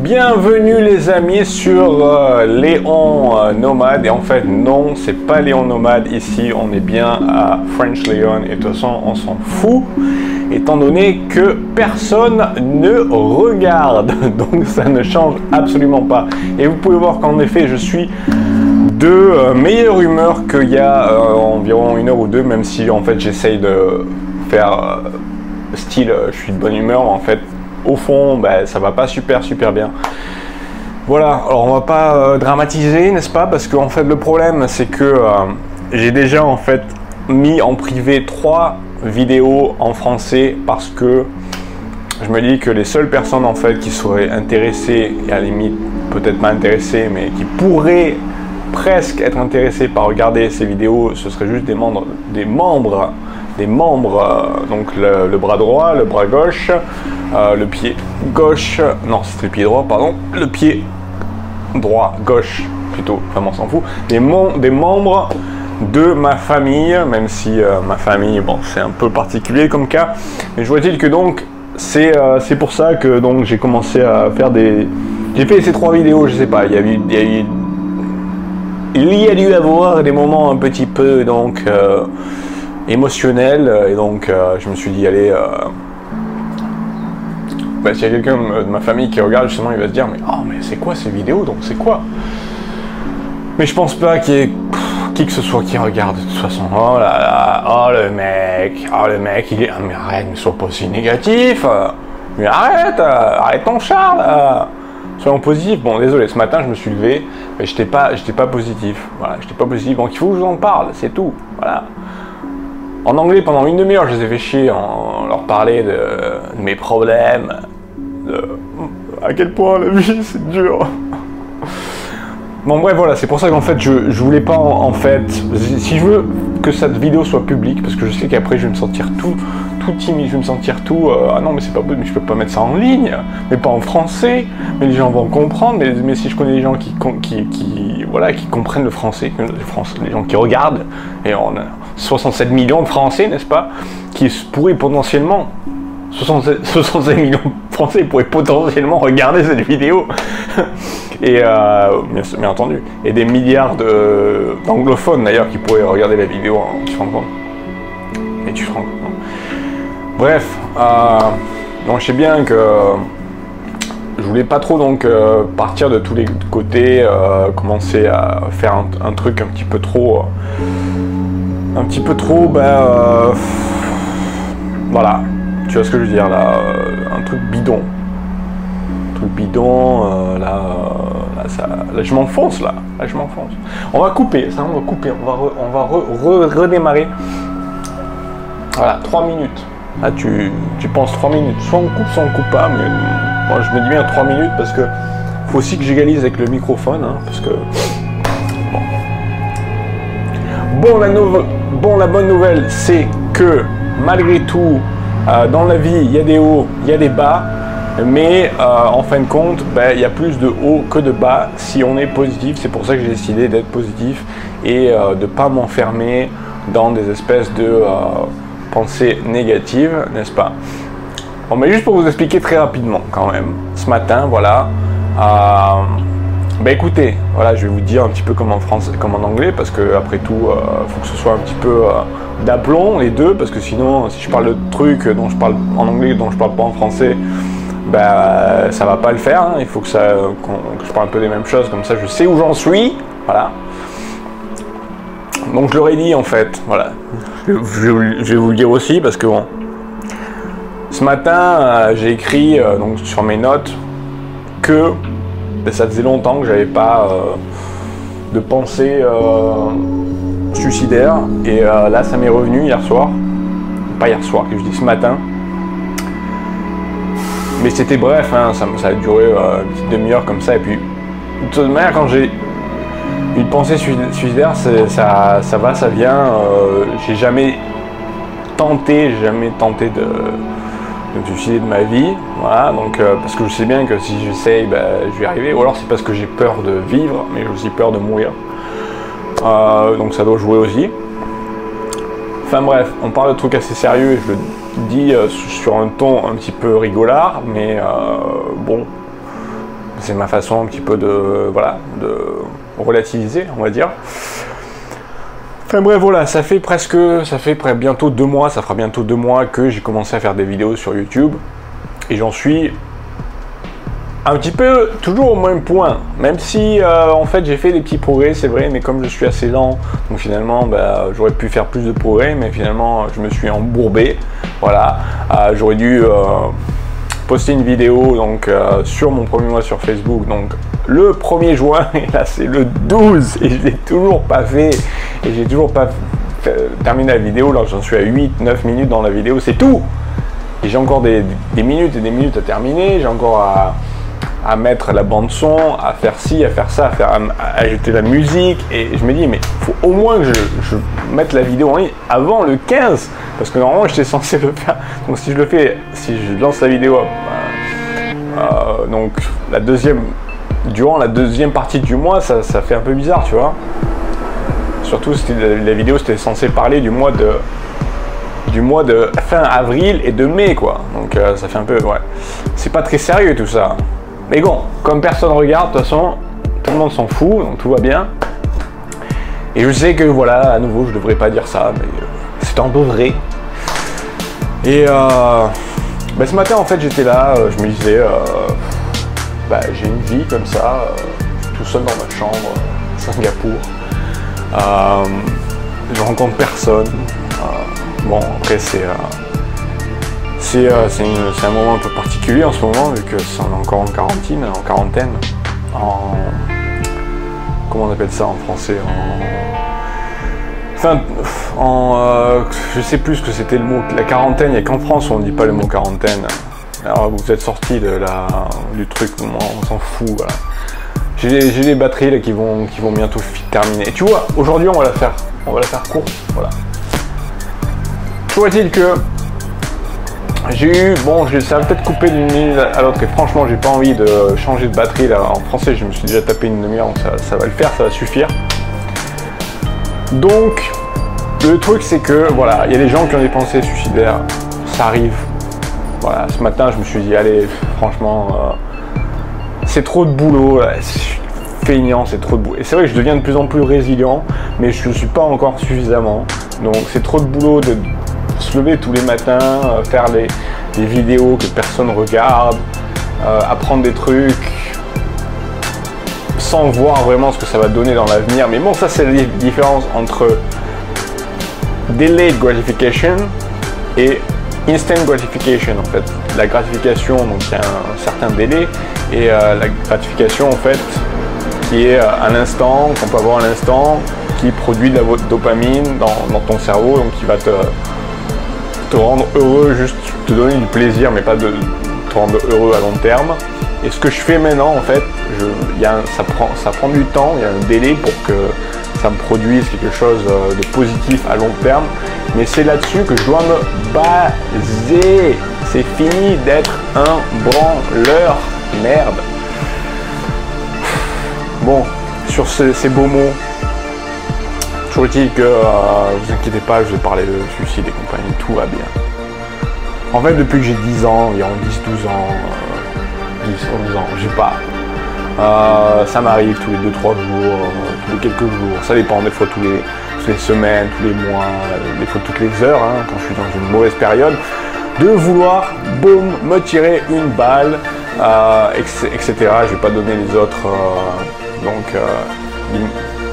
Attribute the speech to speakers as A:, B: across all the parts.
A: Bienvenue les amis sur Léon Nomade. Et en fait non, c'est pas Léon Nomade ici, on est bien à French Léon. Et de toute façon on s'en fout, étant donné que personne ne regarde. Donc ça ne change absolument pas. Et vous pouvez voir qu'en effet je suis de meilleure humeur qu'il y a environ 1 heure ou 2. Même si en fait j'essaye de faire style je suis de bonne humeur, en fait au fond, ben, ça va pas super bien. Voilà, alors on va pas dramatiser, n'est-ce pas? Parce qu'en fait le problème c'est que j'ai déjà en fait mis en privé 3 vidéos en français parce que je me dis que les seules personnes en fait qui seraient intéressées, et à la limite peut-être pas intéressées, mais qui pourraient presque être intéressées par regarder ces vidéos, ce serait juste des membres, donc le bras droit, le bras gauche, le pied gauche, non c'était le pied droit, pardon, le pied droit, gauche plutôt, vraiment on s'en fout, des membres de ma famille, même si ma famille, bon c'est un peu particulier comme cas, mais je vois-t-il que donc c'est pour ça que donc j'ai commencé à faire des... J'ai fait ces 3 vidéos, je sais pas, il y a dû avoir des moments un petit peu donc émotionnel, et donc je me suis dit allez, bah, s'il y a quelqu'un de ma famille qui regarde justement, il va se dire mais oh mais c'est quoi ces vidéos, donc c'est quoi? Mais je pense pas qu'il y ait qui que ce soit qui regarde de toute façon. Oh là là, oh le mec il est, ah, mais arrête, mais sois pas aussi négatif, mais arrête ton char là, soyons positifs. Bon désolé, ce matin je me suis levé mais j'étais pas positif, voilà, j'étais pas positif, donc il faut que je vous en parle, c'est tout, voilà. En anglais, pendant 1 demi-heure, je les ai fait chier en leur parler de mes problèmes, à quel point la vie c'est dur. Bon bref, voilà, c'est pour ça qu'en fait, je voulais pas en fait, si je veux que cette vidéo soit publique, parce que je sais qu'après je vais me sentir tout timide, je vais me sentir tout, ah non mais c'est pas possible, mais je peux pas mettre ça en ligne, mais pas en français, mais les gens vont comprendre, mais si je connais des gens qui comprennent le français, les gens qui regardent, et on a 67 millions de Français, n'est-ce pas, qui pourraient potentiellement, 67 millions de Français pourraient potentiellement regarder cette vidéo, et bien entendu, et des milliards d'anglophones d'ailleurs qui pourraient regarder la vidéo, hein, tu te rends compte? Et tu te rends compte? Bref, donc je sais bien que je voulais pas trop donc partir de tous les côtés, commencer à faire un truc un petit peu trop, voilà, tu vois ce que je veux dire là, un truc bidon, là je m'enfonce là, on va couper, on va redémarrer, voilà, 3 minutes. Là tu penses 3 minutes, soit on coupe pas, mais moi je me dis bien 3 minutes parce que faut aussi que j'égalise avec le microphone, hein, parce que bon, la bonne nouvelle c'est que malgré tout dans la vie il y a des hauts, il y a des bas, mais en fin de compte il y a plus de hauts que de bas si on est positif. C'est pour ça que j'ai décidé d'être positif et de pas m'enfermer dans des espèces de pensée négative, n'est-ce pas? Bon, mais juste pour vous expliquer très rapidement quand même, ce matin, voilà, écoutez, voilà, je vais vous dire un petit peu comme en français, comme en anglais, parce que après tout, faut que ce soit un petit peu d'aplomb les deux, parce que sinon, si je parle de trucs dont je parle en anglais, dont je parle pas en français, ça va pas le faire, hein. Il faut que je parle un peu des mêmes choses, comme ça je sais où j'en suis, voilà. Donc je leur ai dit en fait, voilà, je vais vous le dire aussi parce que bon, ce matin j'ai écrit donc sur mes notes que ça faisait longtemps que j'avais pas de pensée suicidaire, et là ça m'est revenu hier soir, pas hier soir que je dis ce matin, mais c'était bref, hein, ça a duré une petite demi-heure comme ça, et puis de toute manière quand j'ai une pensée suicidaire, ça va, ça vient. J'ai jamais tenté de me suicider de ma vie, voilà, donc parce que je sais bien que si j'essaye, je vais y arriver, ou alors c'est parce que j'ai peur de vivre, mais j'ai aussi peur de mourir, donc ça doit jouer aussi. Enfin bref, on parle de trucs assez sérieux et je le dis sur un ton un petit peu rigolard, mais bon, C'est ma façon un petit peu de, voilà, de relativiser, on va dire. Enfin bref, voilà, ça fait bientôt 2 mois, ça fera bientôt 2 mois que j'ai commencé à faire des vidéos sur YouTube. Et j'en suis un petit peu toujours au même point, même si en fait j'ai fait des petits progrès, c'est vrai, mais comme je suis assez lent, donc finalement bah, j'aurais pu faire plus de progrès, mais finalement je me suis embourbé. Voilà, j'aurais dû poster une vidéo donc sur mon premier mois sur Facebook, donc le 1er juin, et là c'est le 12 et je l'ai toujours pas fait, et j'ai toujours pas terminé la vidéo. Là j'en suis à 8-9 minutes dans la vidéo, c'est tout, et j'ai encore des minutes et des minutes à terminer, j'ai encore à mettre la bande son, à faire ci, à faire ça, à ajouter la musique, et je me dis mais il faut au moins que je mette la vidéo en ligne avant le 15, parce que normalement j'étais censé le faire, donc si je lance la vidéo donc durant la deuxième partie du mois, ça fait un peu bizarre, tu vois, surtout la vidéo c'était censé parler du mois de fin avril et de mai, quoi, donc ça fait un peu, ouais, c'est pas très sérieux tout ça. Mais bon, comme personne regarde, de toute façon, tout le monde s'en fout, donc tout va bien. Et je sais que voilà, à nouveau, je devrais pas dire ça, mais c'est un peu vrai. Et ce matin, en fait, j'étais là, je me disais, j'ai une vie comme ça, tout seul dans ma chambre, à Singapour. Je rencontre personne. Bon, après, c'est un moment un peu particulier en ce moment, vu que on est encore en quarantaine, comment on appelle ça en français, je sais plus ce que c'était le mot, la quarantaine. Il n'y a qu'en France où on ne dit pas le mot quarantaine. Alors vous êtes sortis du truc, on s'en fout, voilà. J'ai des batteries là qui vont bientôt terminer. Et tu vois, aujourd'hui on va la faire courte, voilà. Toujours est-il que j'ai eu, ça va peut-être couper d'une minute à l'autre, et franchement j'ai pas envie de changer de batterie là. En français je me suis déjà tapé une demi-heure, donc ça va le faire, ça va suffire. Donc le truc c'est que voilà, il y a des gens qui ont des pensées suicidaires, ça arrive. Voilà, ce matin je me suis dit allez, franchement c'est trop de boulot, feignant, c'est trop de boulot. Et c'est vrai que je deviens de plus en plus résilient, mais je ne suis pas encore suffisamment. Donc c'est trop de boulot de se lever tous les matins, faire des vidéos que personne regarde, apprendre des trucs sans voir vraiment ce que ça va donner dans l'avenir. Mais bon, ça c'est la différence entre delayed gratification et instant gratification en fait. La gratification, donc il y a un certain délai, et la gratification en fait qui est un instant, qu'on peut avoir un instant, qui produit de la dopamine dans ton cerveau, donc qui va te rendre heureux, juste te donner du plaisir, mais pas de te rendre heureux à long terme. Et ce que je fais maintenant, en fait, ça prend du temps, il y a un délai pour que ça me produise quelque chose de positif à long terme. Mais c'est là-dessus que je dois me baser. C'est fini d'être un branleur. Merde. Bon, sur ces beaux mots, toujours est-il que vous inquiétez pas, je vais parler de suicide et compagnie, tout va bien. En fait, depuis que j'ai 10 ans, environ 10-12 ans, 10-11 ans, je sais pas, ça m'arrive tous les 2-3 jours, tous les quelques jours, ça dépend, des fois toutes les semaines, tous les mois, des fois toutes les heures, hein, quand je suis dans une mauvaise période, de vouloir, boum, me tirer une balle, etc. Je vais pas donner les autres,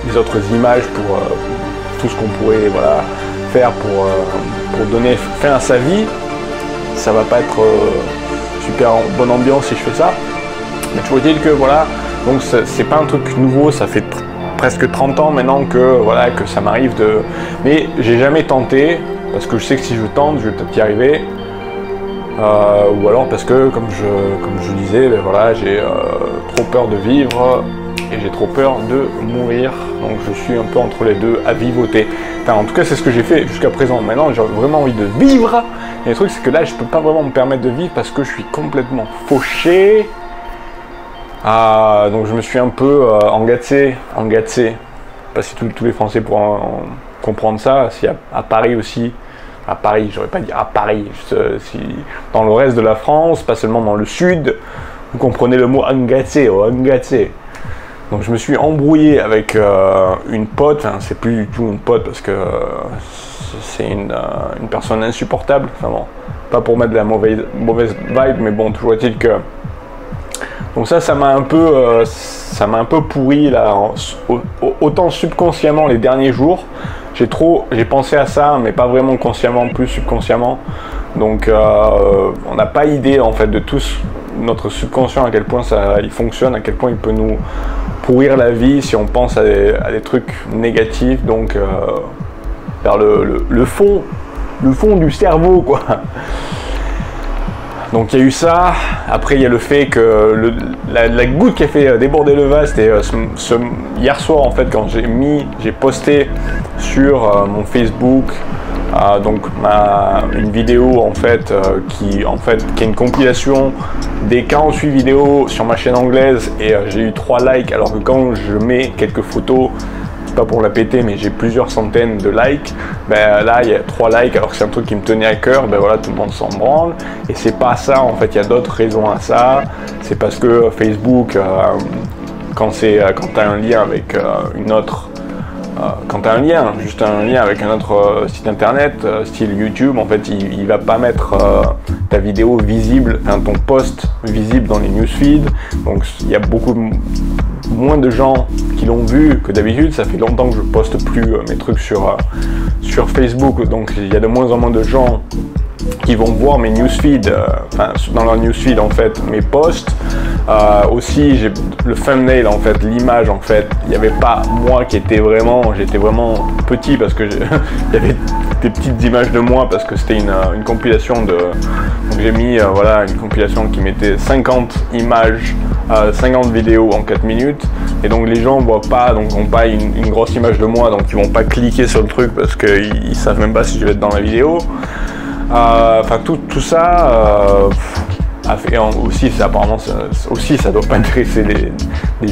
A: les autres images pour tout ce qu'on pourrait faire pour donner fin à sa vie. Ça va pas être super bonne ambiance si je fais ça, mais toujours est-il que voilà, donc c'est pas un truc nouveau, ça fait presque 30 ans maintenant que ça m'arrive mais j'ai jamais tenté, parce que je sais que si je tente, je vais peut-être y arriver, ou alors parce que comme je disais, j'ai trop peur de vivre et j'ai trop peur de mourir, donc je suis un peu entre les deux à vivoter. Enfin, en tout cas c'est ce que j'ai fait jusqu'à présent. Maintenant j'ai vraiment envie de vivre, et le truc c'est que là je peux pas vraiment me permettre de vivre parce que je suis complètement fauché. Donc je me suis un peu engagé, pas si tous les Français pourront comprendre ça, si à Paris aussi, à Paris, j'aurais pas dit à Paris, si dans le reste de la France, pas seulement dans le sud, Vous comprenez le mot engagé, engagé. Donc je me suis embrouillé avec une pote, enfin, c'est plus du tout une pote parce que c'est une personne insupportable, enfin bon, pas pour mettre de la mauvaise vibe, mais bon, toujours est-il que... Donc ça m'a un peu pourri là, autant subconsciemment les derniers jours, j'ai pensé à ça, mais pas vraiment consciemment, plus subconsciemment. Donc on n'a pas idée en fait de tous notre subconscient, à quel point il fonctionne, à quel point il peut nous pourrir la vie si on pense à des trucs négatifs, donc vers le fond du cerveau, quoi. Donc il y a eu ça. Après il y a le fait que la goutte qui a fait déborder le vase, c'était hier soir en fait, quand j'ai posté sur mon Facebook donc une vidéo en fait, qui est une compilation des 48 vidéos sur ma chaîne anglaise, et j'ai eu 3 likes, alors que quand je mets quelques photos, c'est pas pour la péter, mais j'ai plusieurs centaines de likes, ben là il y a 3 likes alors que c'est un truc qui me tenait à cœur, ben voilà, tout le monde s'en branle. Et c'est pas ça en fait, il y a d'autres raisons à ça. C'est parce que Facebook, quand t'as un lien avec une autre, quand tu as juste un lien avec un autre site internet, style YouTube, en fait, il va pas mettre ta vidéo visible, enfin ton post visible dans les newsfeeds. Donc il y a beaucoup moins de gens qui l'ont vu que d'habitude. Ça fait longtemps que je poste plus mes trucs sur Facebook, donc il y a de moins en moins de gens qui vont voir mes newsfeeds, dans leur newsfeed en fait, mes posts. Aussi j'ai le thumbnail en fait, l'image en fait, il n'y avait pas moi j'étais vraiment petit parce que il y avait des petites images de moi parce que c'était une compilation de, donc j'ai mis voilà, une compilation qui mettait 50 images, 50 vidéos en 4 minutes, et donc les gens voient pas, donc n'ont pas une grosse image de moi, donc ils vont pas cliquer sur le truc parce qu'ils savent même pas si je vais être dans la vidéo. Enfin tout ça aussi, apparemment aussi ça doit pas intéresser les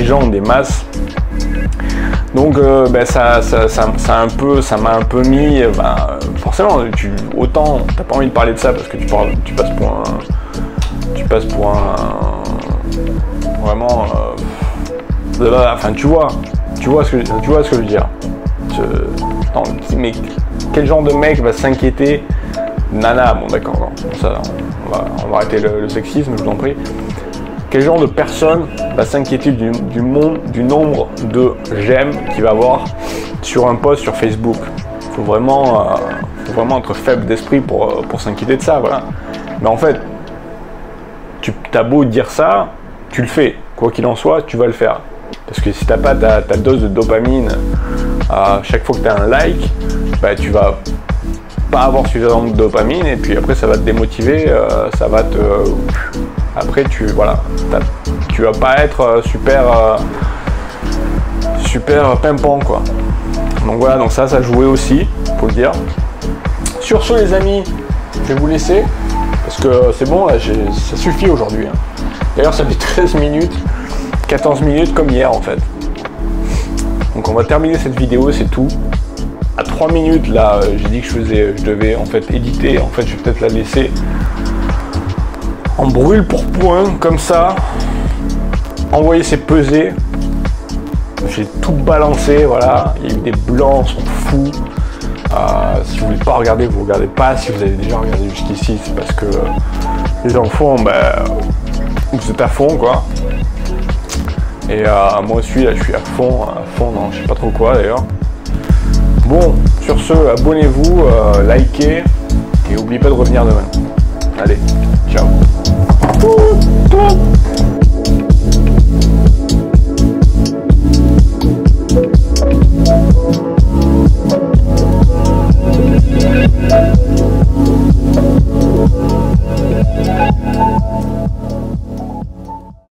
A: gens des masses. Donc ça m'a un peu mis, forcément autant t'as pas envie de parler de ça parce que tu passes pour un vraiment enfin tu vois ce que je veux dire. Mais quel genre de mec va s'inquiéter? Nana, bon d'accord, ça, on va arrêter le sexisme, je vous en prie. Quel genre de personne va s'inquiéter du nombre de j'aime qu'il va avoir sur un post sur Facebook? Faut vraiment être faible d'esprit pour s'inquiéter de ça, voilà. Mais en fait, t'as beau dire ça, tu le fais. Quoi qu'il en soit, tu vas le faire. Parce que si t'as pas ta dose de dopamine à chaque fois que tu as un like, bah, tu vas pas avoir suffisamment de dopamine, et puis après ça va te démotiver, ça va te... Après tu vas pas être super pimpant quoi. Donc voilà, donc ça jouait aussi, faut le dire. Sur ce les amis, je vais vous laisser, parce que c'est bon, là, ça suffit aujourd'hui. Hein. D'ailleurs ça fait 13 minutes, 14 minutes comme hier en fait. Donc on va terminer cette vidéo, c'est tout. À 3 minutes là, j'ai dit que je devais en fait éditer, en fait je vais peut-être la laisser en brûle pour point, comme ça. Envoyer c'est peser. J'ai tout balancé, voilà. Il y a eu des blancs, on s'en fout. Si vous voulez pas regarder, vous regardez pas. Si vous avez déjà regardé jusqu'ici, c'est parce que les enfants, vous êtes à fond quoi. Et moi aussi là je suis à fond dans je sais pas trop quoi d'ailleurs. Bon, sur ce, abonnez-vous, likez, et n'oubliez pas de revenir demain. Allez, ciao.